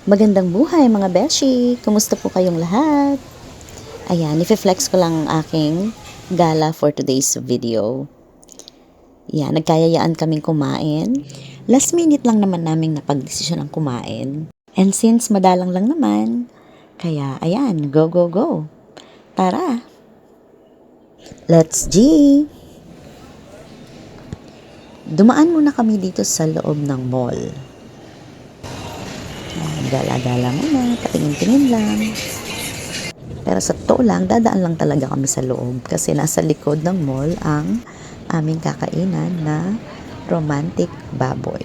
Magandang buhay mga beshi! Kumusta po kayong lahat? Ayan, i-flex ko lang ang aking gala for today's video. Yan, nagkayayaan kaming kumain. Last minute lang naman naming napag-desisyon ang kumain. And since madalang lang naman, kaya ayan, go go go! Tara! Let's G! Dumaan muna kami dito sa loob ng mall. Gala-gala muna, patingin-tingin lang. Pero sa totoo lang, dadaan lang talaga kami sa loob kasi nasa likod ng mall ang aming kakainan na romantic baboy.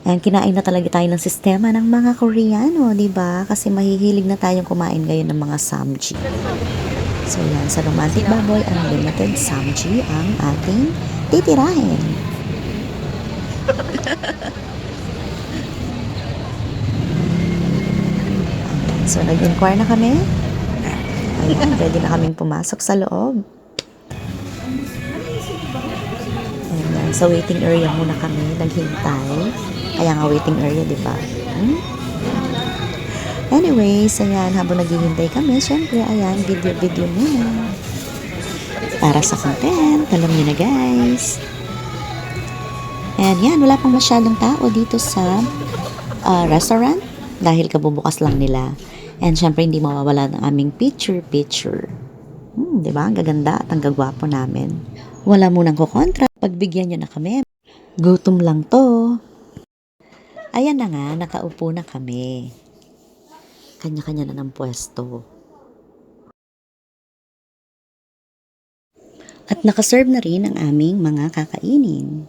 Ayan, kinain na talaga tayo ng sistema ng mga Koreano, di ba? Kasi mahihilig na tayong kumain ngayon ng mga samji. So yan, sa romantic baboy, unlimited samji ang ating titirahin. So, nag-inquire na kami. Ayan, ready na kaming pumasok sa loob. And sa waiting area muna kami, naghintay. Kaya nga waiting area, di ba? Anyways, ayan, habang naghihintay kami, syempre, ayan, video muna. Para sa content, alam niyo na guys. And yan, wala pang masyadong tao dito sa restaurant dahil kabubukas lang nila. And syempre, hindi mawawala ng aming picture. Diba? Ang gaganda at ang gagwapo namin. Wala munang kukontra. Pagbigyan nyo na kami. Gutom lang to. Ayan na nga, nakaupo na kami. Kanya-kanya na ng pwesto. At nakaserve na rin ang aming mga kakainin.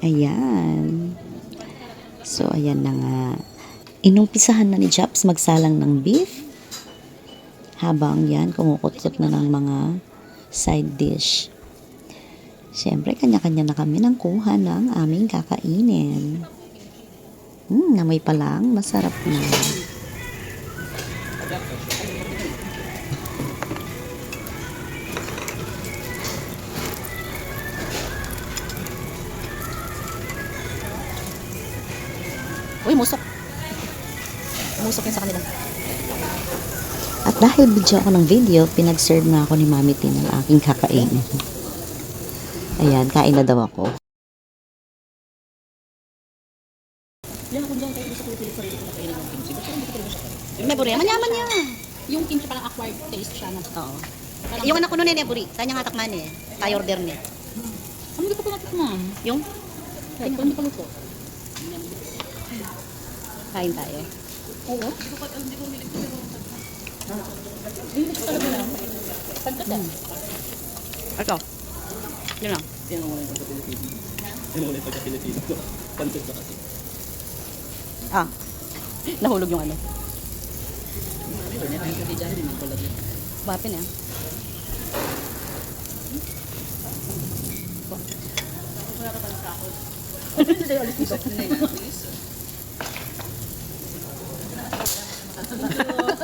Ayan. So, ayan na nga. Inumpisahan na ni Japs magsalang ng beef. Habang yan, kumukutkot na ng mga side dish. Siyempre, kanya-kanya na kami ng kuha ng aming kakainin. Namoy pa lang, masarap na. Uy, musok. Musok yun sa kanila. At dahil video ako ng video, pinag-serve na ako ni Mami Tin ng aking kakainin. Ayan, kain na daw ako. May buri, manyaman niya. Yung kimchi parang acquired taste siya na. Oo. Yung anak ko nun eh, buri. Kanya nga takman eh. Tayo order niya. Hindi ko pa natikman. Yung? Kahit hindi pa luto. Kain tayo. Oo. Hindi ko talaga lang. Pagkat yan. Ito. Yun lang. Yan ang wala yung pagka-Pilipino. Yan ang wala yung pagka-Pilipino. Pantot ba kasi? Nahulog yung ano. Ito, yan ang kati dyan din ang pala din. Bapin eh.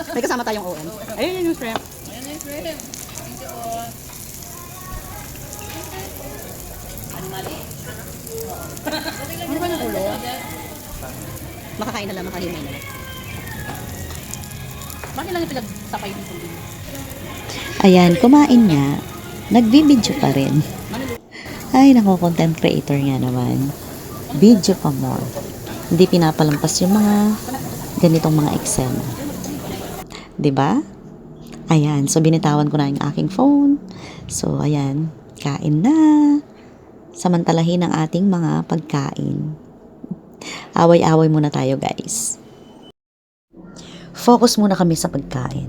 May kasama tayong OM. Ayun yung shrimp. Ayan na yung shrimp. Thank you all. Ano ba ng ulo? Makakain na lang, makalimay na lang. Bakit lang yung pinagsakay dito din? Ayan, kumain nga. Nagbibideo pa rin. Ay, nako, content creator nga naman. Video pa more. Hindi pinapalampas yung mga ganitong mga eksena. 'Di ba? Ayan, so binitawan ko na yung aking phone. So, ayan, kain na. Samantalahin ang ating mga pagkain. Away-away muna tayo, guys. Focus muna kami sa pagkain.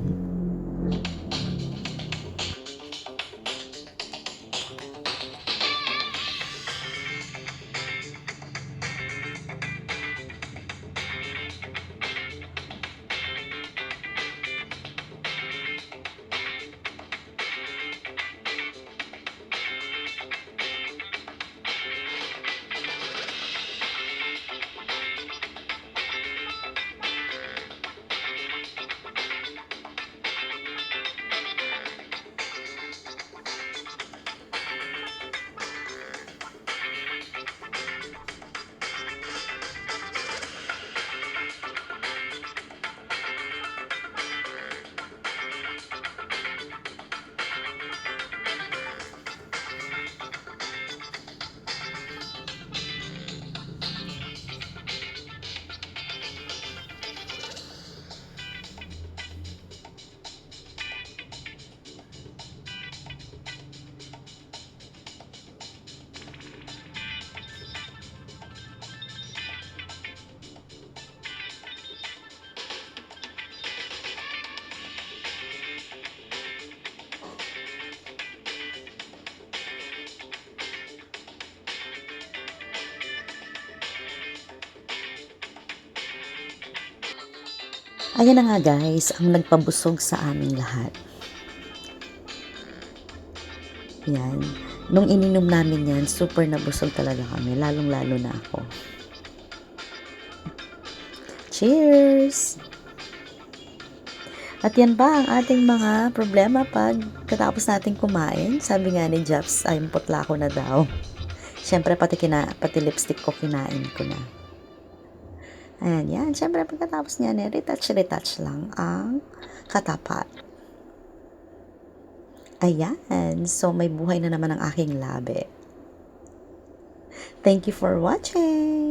Ayan na nga guys, ang nagpabusog sa aming lahat. Yan. Nung ininom namin yan, super nabusog talaga kami. Lalong-lalo na ako. Cheers! At yan ba ang ating mga problema pag katapos natin kumain? Sabi nga ni Japs, ay putla ko na daw. Siyempre, pati lipstick ko kinain ko na. Ayan, yan. Siyempre, pagkatapos niya, retouch lang ang katapat. Ayan. So, may buhay na naman ang aking labi. Thank you for watching!